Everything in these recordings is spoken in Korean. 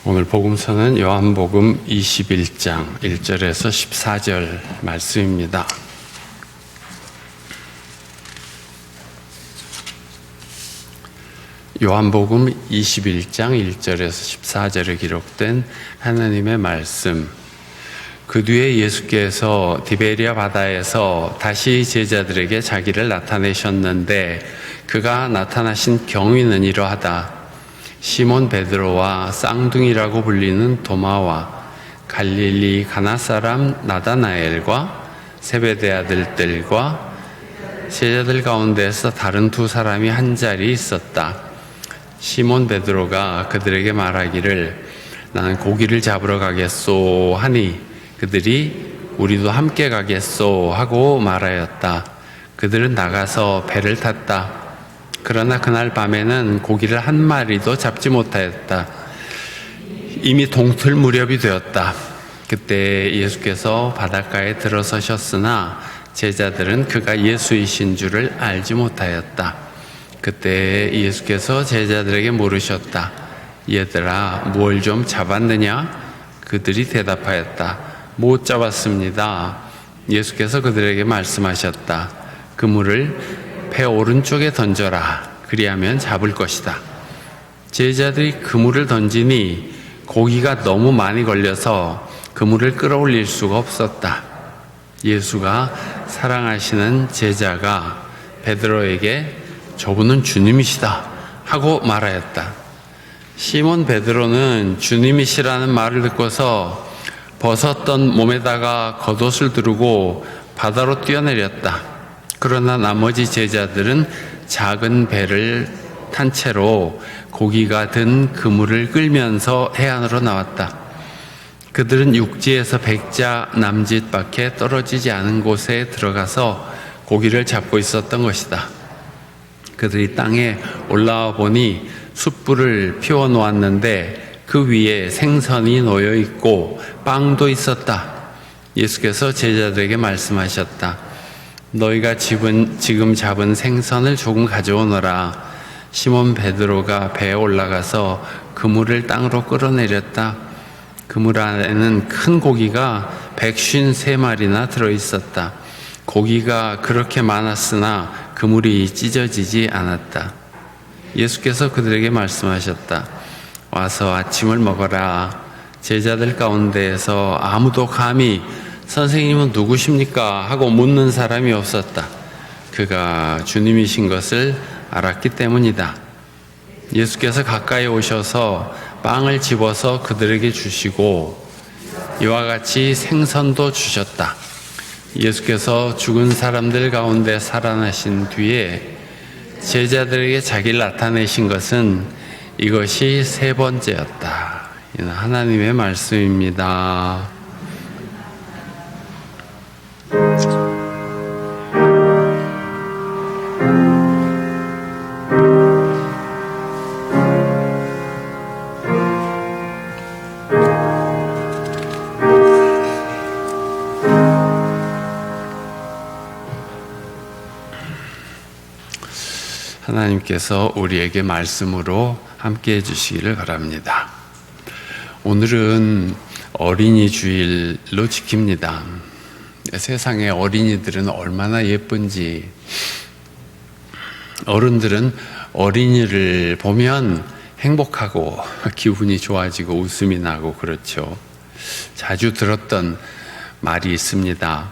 오늘 복음서는 요한복음 21장 1절에서 14절 말씀입니다. 요한복음 21장 1절에서 14절에 기록된 하나님의 말씀. 그 뒤에 예수께서 디베리아 바다에서 다시 제자들에게 자기를 나타내셨는데 그가 나타나신 경위는 이러하다. 시몬 베드로와 쌍둥이라고 불리는 도마와 갈릴리 가나 사람 나다나엘과 세베대 아들들과 제자들 가운데서 다른 두 사람이 한 자리 있었다. 시몬 베드로가 그들에게 말하기를 나는 고기를 잡으러 가겠소 하니 그들이 우리도 함께 가겠소 하고 말하였다. 그들은 나가서 배를 탔다. 그러나 그날 밤에는 고기를 한 마리도 잡지 못하였다. 이미 동틀 무렵이 되었다. 그때 예수께서 바닷가에 들어서셨으나 제자들은 그가 예수이신 줄을 알지 못하였다. 그때 예수께서 제자들에게 물으셨다. 얘들아, 뭘 좀 잡았느냐? 그들이 대답하였다. 못 잡았습니다. 예수께서 그들에게 말씀하셨다. 그물을 배 오른쪽에 던져라. 그리하면 잡을 것이다. 제자들이 그물을 던지니 고기가 너무 많이 걸려서 그물을 끌어올릴 수가 없었다. 예수가 사랑하시는 제자가 베드로에게 저분은 주님이시다 하고 말하였다. 시몬 베드로는 주님이시라는 말을 듣고서 벗었던 몸에다가 겉옷을 두르고 바다로 뛰어내렸다. 그러나 나머지 제자들은 작은 배를 탄 채로 고기가 든 그물을 끌면서 해안으로 나왔다. 그들은 육지에서 100자 남짓밖에 떨어지지 않은 곳에 들어가서 고기를 잡고 있었던 것이다. 그들이 땅에 올라와 보니 숯불을 피워 놓았는데 그 위에 생선이 놓여 있고 빵도 있었다. 예수께서 제자들에게 말씀하셨다. 너희가 지금 잡은 생선을 조금 가져오너라. 시몬 베드로가 배에 올라가서 그물을 땅으로 끌어내렸다. 그물 안에는 큰 고기가 153마리나 들어있었다. 고기가 그렇게 많았으나 그물이 찢어지지 않았다. 예수께서 그들에게 말씀하셨다. 와서 아침을 먹어라. 제자들 가운데에서 아무도 감히 선생님은 누구십니까? 하고 묻는 사람이 없었다. 그가 주님이신 것을 알았기 때문이다. 예수께서 가까이 오셔서 빵을 집어서 그들에게 주시고 이와 같이 생선도 주셨다. 예수께서 죽은 사람들 가운데 살아나신 뒤에 제자들에게 자기를 나타내신 것은 이것이 세 번째였다. 이는 하나님의 말씀입니다. 하나님께서 우리에게 말씀으로 함께 해주시기를 바랍니다. 오늘은 어린이 주일로 지킵니다. 세상의 어린이들은 얼마나 예쁜지, 어른들은 어린이를 보면 행복하고 기분이 좋아지고 웃음이 나고 그렇죠. 자주 들었던 말이 있습니다.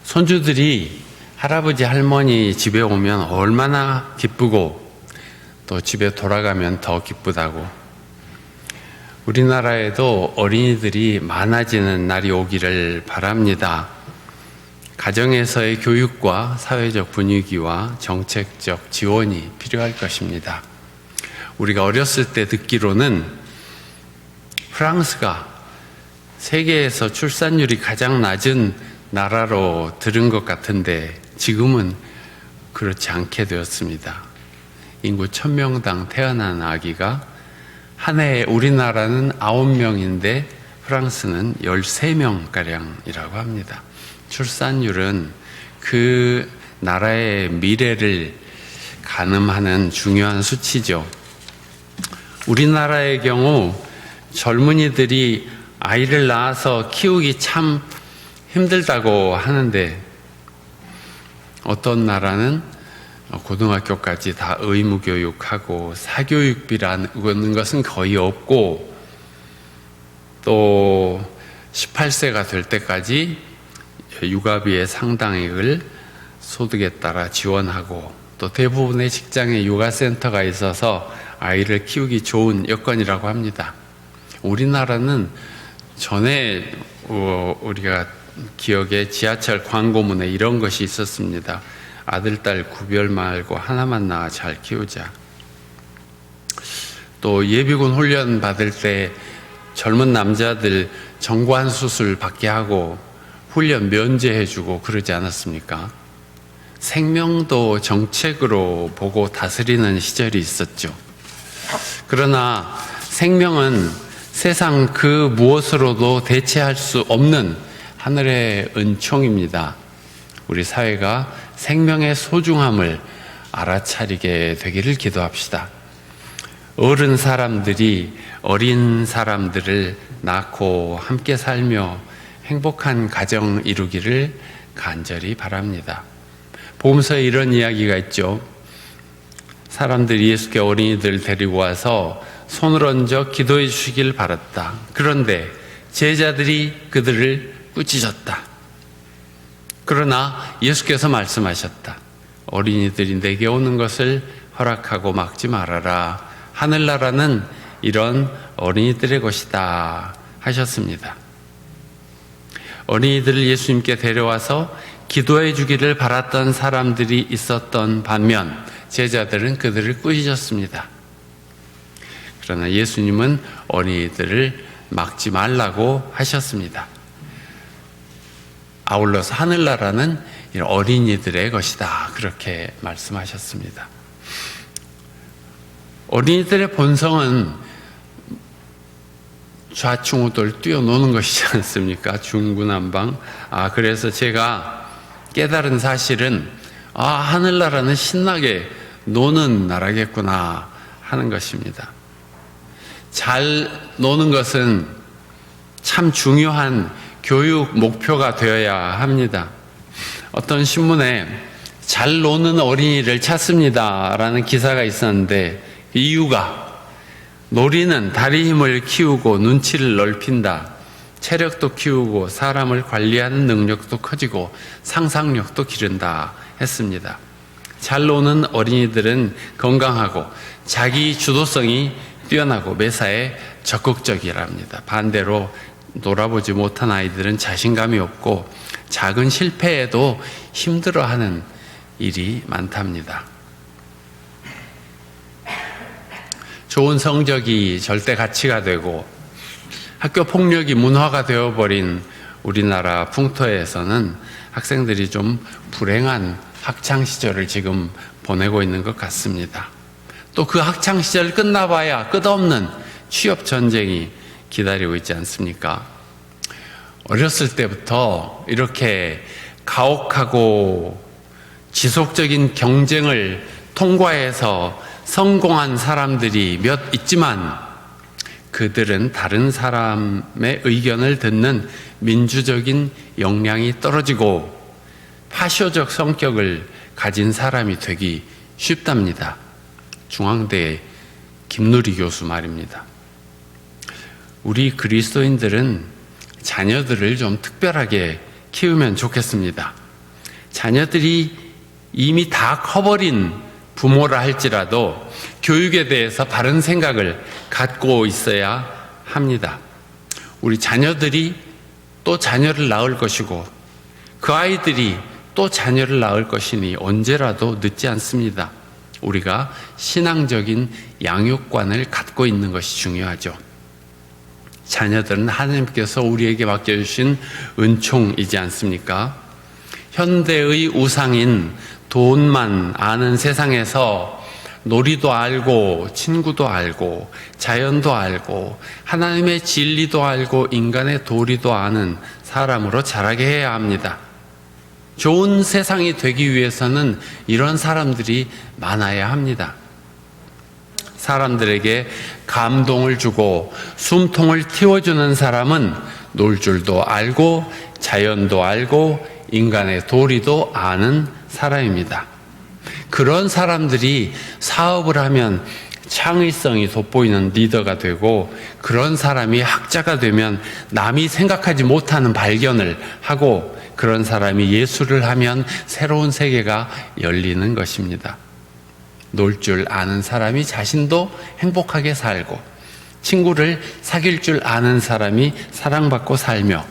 손주들이 할아버지 할머니 집에 오면 얼마나 기쁘고 또 집에 돌아가면 더 기쁘다고. 우리나라에도 어린이들이 많아지는 날이 오기를 바랍니다. 가정에서의 교육과 사회적 분위기와 정책적 지원이 필요할 것입니다. 우리가 어렸을 때 듣기로는 프랑스가 세계에서 출산율이 가장 낮은 나라로 들은 것 같은데 지금은 그렇지 않게 되었습니다. 인구 1000명당 태어난 아기가 한 해에 우리나라는 9명인데 프랑스는 13명가량이라고 합니다. 출산율은 그 나라의 미래를 가늠하는 중요한 수치죠. 우리나라의 경우 젊은이들이 아이를 낳아서 키우기 참 힘들다고 하는데 어떤 나라는 고등학교까지 다 의무교육하고 사교육비라는 것은 거의 없고 또 18세가 될 때까지 육아비의 상당액을 소득에 따라 지원하고 또 대부분의 직장에 육아센터가 있어서 아이를 키우기 좋은 여건이라고 합니다. 우리나라는 전에 우리가 기억에 지하철 광고문에 이런 것이 있었습니다. 아들, 딸 구별 말고 하나만 낳아 잘 키우자. 또 예비군 훈련 받을 때 젊은 남자들 정관 수술 받게 하고 훈련 면제해주고 그러지 않았습니까? 생명도 정책으로 보고 다스리는 시절이 있었죠. 그러나 생명은 세상 그 무엇으로도 대체할 수 없는 하늘의 은총입니다. 우리 사회가 생명의 소중함을 알아차리게 되기를 기도합시다. 어른 사람들이 어린 사람들을 낳고 함께 살며 행복한 가정 이루기를 간절히 바랍니다. 복음서에 이런 이야기가 있죠. 사람들이 예수께 어린이들 데리고 와서 손을 얹어 기도해 주시길 바랐다. 그런데 제자들이 그들을 꾸짖었다. 그러나 예수께서 말씀하셨다. 어린이들이 내게 오는 것을 허락하고 막지 말아라. 하늘나라는 이런 어린이들의 것이다 하셨습니다. 어린이들을 예수님께 데려와서 기도해 주기를 바랐던 사람들이 있었던 반면 제자들은 그들을 꾸짖었습니다. 그러나 예수님은 어린이들을 막지 말라고 하셨습니다. 아울러서 하늘나라는 어린이들의 것이다 그렇게 말씀하셨습니다. 어린이들의 본성은 좌충우돌 뛰어노는 것이지 않습니까? 중구난방. 그래서 제가 깨달은 사실은 하늘나라는 신나게 노는 나라겠구나 하는 것입니다. 잘 노는 것은 참 중요한 교육 목표가 되어야 합니다. 어떤 신문에 잘 노는 어린이를 찾습니다 라는 기사가 있었는데 이유가 놀이는 다리 힘을 키우고 눈치를 넓힌다. 체력도 키우고 사람을 관리하는 능력도 커지고 상상력도 기른다 했습니다. 잘 노는 어린이들은 건강하고 자기 주도성이 뛰어나고 매사에 적극적이랍니다. 반대로 놀아보지 못한 아이들은 자신감이 없고 작은 실패에도 힘들어하는 일이 많답니다. 좋은 성적이 절대 가치가 되고 학교 폭력이 문화가 되어버린 우리나라 풍토에서는 학생들이 좀 불행한 학창시절을 지금 보내고 있는 것 같습니다. 또 그 학창시절 끝나봐야 끝없는 취업전쟁이 기다리고 있지 않습니까? 어렸을 때부터 이렇게 가혹하고 지속적인 경쟁을 통과해서 성공한 사람들이 몇 있지만 그들은 다른 사람의 의견을 듣는 민주적인 역량이 떨어지고 파쇼적 성격을 가진 사람이 되기 쉽답니다. 중앙대 김누리 교수 말입니다. 우리 그리스도인들은 자녀들을 좀 특별하게 키우면 좋겠습니다. 자녀들이 이미 다 커버린 부모라 할지라도 교육에 대해서 바른 생각을 갖고 있어야 합니다. 우리 자녀들이 또 자녀를 낳을 것이고 그 아이들이 또 자녀를 낳을 것이니 언제라도 늦지 않습니다. 우리가 신앙적인 양육관을 갖고 있는 것이 중요하죠. 자녀들은 하나님께서 우리에게 맡겨주신 은총이지 않습니까? 현대의 우상인 돈만 아는 세상에서 놀이도 알고 친구도 알고 자연도 알고 하나님의 진리도 알고 인간의 도리도 아는 사람으로 자라게 해야 합니다. 좋은 세상이 되기 위해서는 이런 사람들이 많아야 합니다. 사람들에게 감동을 주고 숨통을 틔워주는 사람은 놀 줄도 알고 자연도 알고 인간의 도리도 아는 사람입니다. 그런 사람들이 사업을 하면 창의성이 돋보이는 리더가 되고, 그런 사람이 학자가 되면 남이 생각하지 못하는 발견을 하고, 그런 사람이 예술을 하면 새로운 세계가 열리는 것입니다. 놀 줄 아는 사람이 자신도 행복하게 살고, 친구를 사귈 줄 아는 사람이 사랑받고 살며,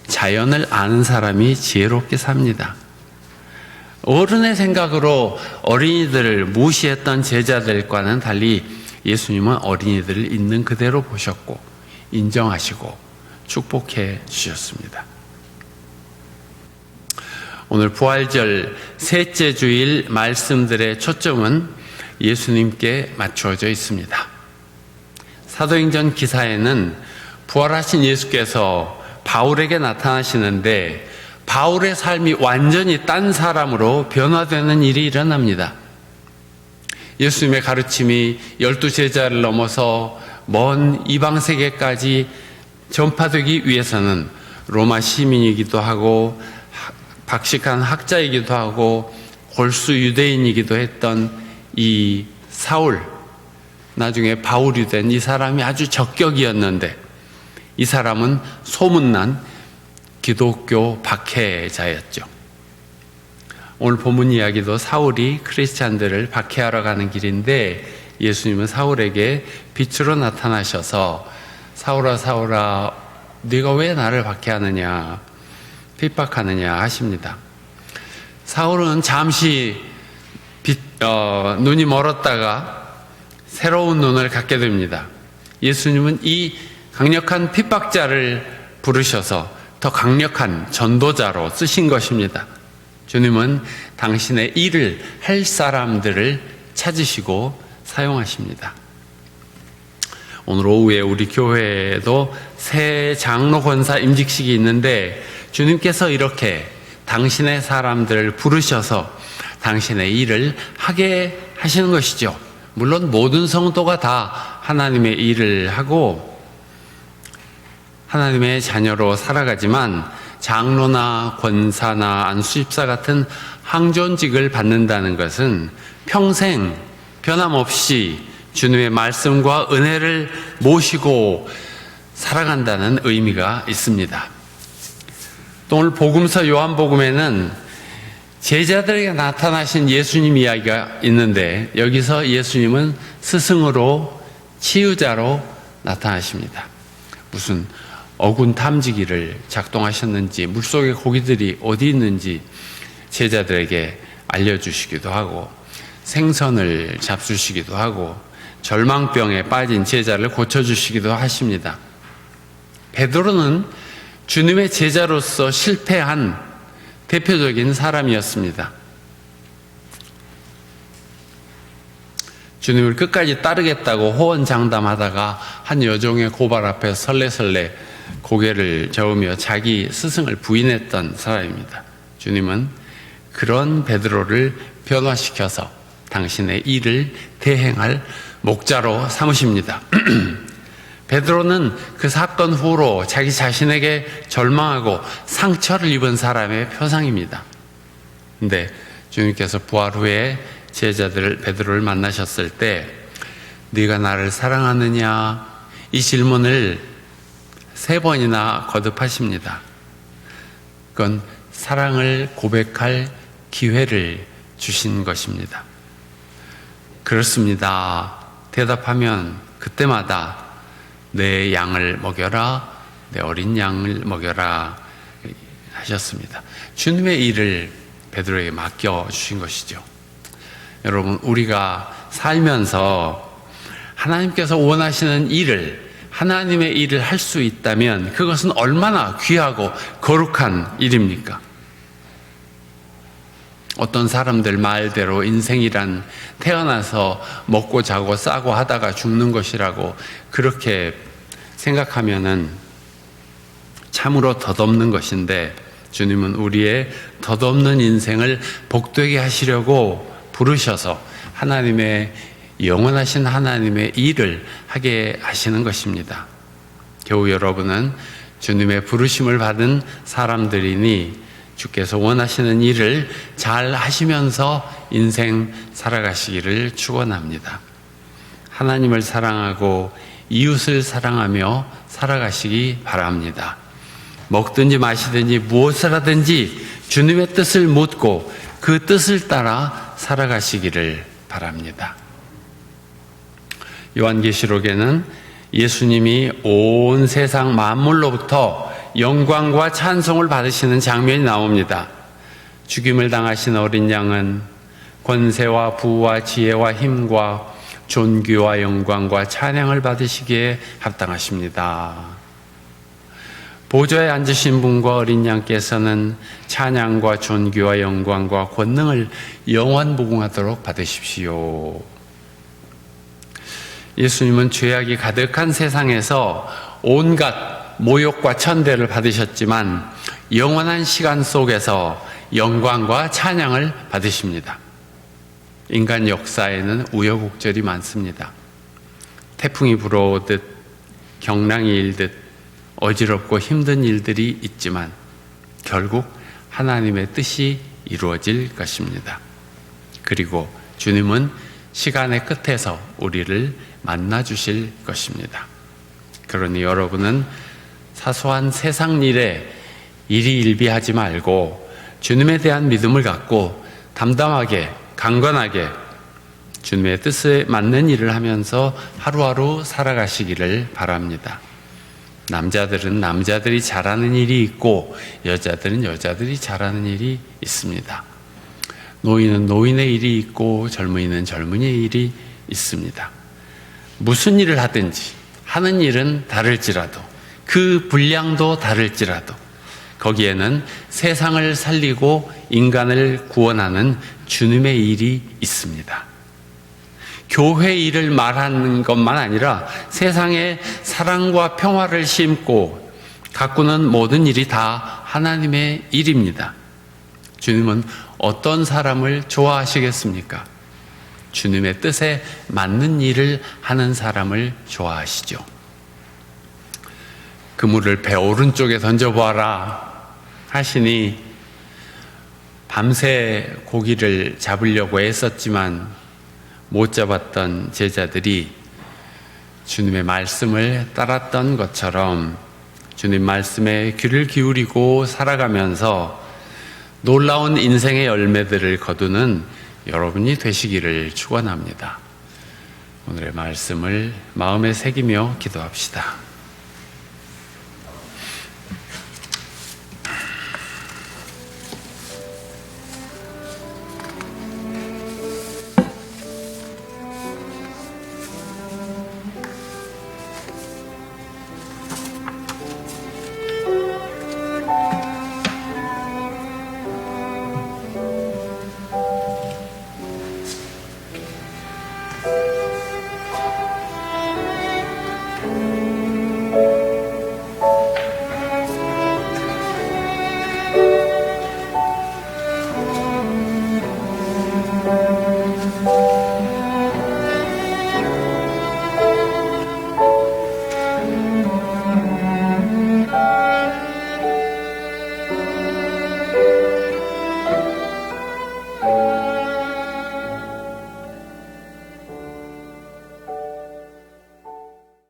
자연을 아는 사람이 지혜롭게 삽니다. 어른의 생각으로 어린이들을 무시했던 제자들과는 달리 예수님은 어린이들을 있는 그대로 보셨고 인정하시고 축복해 주셨습니다. 오늘 부활절 셋째 주일 말씀들의 초점은 예수님께 맞추어져 있습니다. 사도행전 기사에는 부활하신 예수께서 바울에게 나타나시는데 바울의 삶이 완전히 딴 사람으로 변화되는 일이 일어납니다. 예수님의 가르침이 12제자를 넘어서 먼 이방 세계까지 전파되기 위해서는 로마 시민이기도 하고 박식한 학자이기도 하고 골수 유대인이기도 했던 이 사울, 나중에 바울이 된 이 사람이 아주 적격이었는데, 이 사람은 소문난 기독교 박해자였죠. 오늘 본문 이야기도 사울이 크리스찬들을 박해하러 가는 길인데, 예수님은 사울에게 빛으로 나타나셔서 사울아 사울아 네가 왜 나를 박해하느냐, 핍박하느냐 하십니다. 사울은 잠시 눈이 멀었다가 새로운 눈을 갖게 됩니다. 예수님은 이 강력한 핍박자를 부르셔서 더 강력한 전도자로 쓰신 것입니다. 주님은 당신의 일을 할 사람들을 찾으시고 사용하십니다. 오늘 오후에 우리 교회에도 새 장로 권사 임직식이 있는데, 주님께서 이렇게 당신의 사람들을 부르셔서 당신의 일을 하게 하시는 것이죠. 물론 모든 성도가 다 하나님의 일을 하고 하나님의 자녀로 살아가지만, 장로나 권사나 안수집사 같은 항존직을 받는다는 것은 평생 변함없이 주님의 말씀과 은혜를 모시고 살아간다는 의미가 있습니다. 또 오늘 복음서 요한복음에는 제자들에게 나타나신 예수님 이야기가 있는데, 여기서 예수님은 스승으로 치유자로 나타나십니다. 무슨 어군 탐지기를 작동하셨는지, 물속의 고기들이 어디 있는지 제자들에게 알려주시기도 하고, 생선을 잡수시기도 하고, 절망병에 빠진 제자를 고쳐주시기도 하십니다. 베드로는 주님의 제자로서 실패한 대표적인 사람이었습니다. 주님을 끝까지 따르겠다고 호언장담하다가 한 여종의 고발 앞에 설레설레 고개를 저으며 자기 스승을 부인했던 사람입니다. 주님은 그런 베드로를 변화시켜서 당신의 일을 대행할 목자로 삼으십니다. 베드로는 그 사건 후로 자기 자신에게 절망하고 상처를 입은 사람의 표상입니다. 근데 주님께서 부활 후에 제자들 베드로를 만나셨을 때 네가 나를 사랑하느냐, 이 질문을 3번이나 거듭하십니다. 그건 사랑을 고백할 기회를 주신 것입니다. 그렇습니다. 대답하면 그때마다 내 양을 먹여라, 내 어린 양을 먹여라 하셨습니다. 주님의 일을 베드로에게 맡겨주신 것이죠. 여러분, 우리가 살면서 하나님께서 원하시는 일을, 하나님의 일을 할 수 있다면 그것은 얼마나 귀하고 거룩한 일입니까? 어떤 사람들 말대로 인생이란 태어나서 먹고 자고 싸고 하다가 죽는 것이라고 그렇게 생각하면은 참으로 덧없는 것인데, 주님은 우리의 덧없는 인생을 복되게 하시려고 부르셔서 하나님의 영원하신 하나님의 일을 하게 하시는 것입니다. 겨우 여러분은 주님의 부르심을 받은 사람들이니 주께서 원하시는 일을 잘 하시면서 인생 살아가시기를 축원합니다. 하나님을 사랑하고 이웃을 사랑하며 살아가시기 바랍니다. 먹든지 마시든지 무엇을 하든지 주님의 뜻을 묻고 그 뜻을 따라 살아가시기를 바랍니다. 요한계시록에는 예수님이 온 세상 만물로부터 영광과 찬송을 받으시는 장면이 나옵니다. 죽임을 당하신 어린 양은 권세와 부와 지혜와 힘과 존귀와 영광과 찬양을 받으시기에 합당하십니다. 보좌에 앉으신 분과 어린 양께서는 찬양과 존귀와 영광과 권능을 영원무궁하도록 받으십시오. 예수님은 죄악이 가득한 세상에서 온갖 모욕과 천대를 받으셨지만 영원한 시간 속에서 영광과 찬양을 받으십니다. 인간 역사에는 우여곡절이 많습니다. 태풍이 불어오듯 경랑이 일듯 어지럽고 힘든 일들이 있지만 결국 하나님의 뜻이 이루어질 것입니다. 그리고 주님은 시간의 끝에서 우리를 만나 주실 것입니다. 그러니 여러분은 사소한 세상 일에 일희일비하지 말고 주님에 대한 믿음을 갖고 담담하게 강건하게 주님의 뜻에 맞는 일을 하면서 하루하루 살아가시기를 바랍니다. 남자들은 남자들이 잘하는 일이 있고 여자들은 여자들이 잘하는 일이 있습니다. 노인은 노인의 일이 있고 젊은이는 젊은이의 일이 있습니다. 무슨 일을 하든지 하는 일은 다를지라도 그 분량도 다를지라도 거기에는 세상을 살리고 인간을 구원하는 주님의 일이 있습니다. 교회 일을 말하는 것만 아니라 세상에 사랑과 평화를 심고 가꾸는 모든 일이 다 하나님의 일입니다. 주님은 어떤 사람을 좋아하시겠습니까? 주님의 뜻에 맞는 일을 하는 사람을 좋아하시죠. 그물을 배 오른쪽에 던져보아라 하시니 밤새 고기를 잡으려고 애썼지만 못 잡았던 제자들이 주님의 말씀을 따랐던 것처럼 주님 말씀에 귀를 기울이고 살아가면서 놀라운 인생의 열매들을 거두는 여러분이 되시기를 축원합니다. 오늘의 말씀을 마음에 새기며 기도합시다.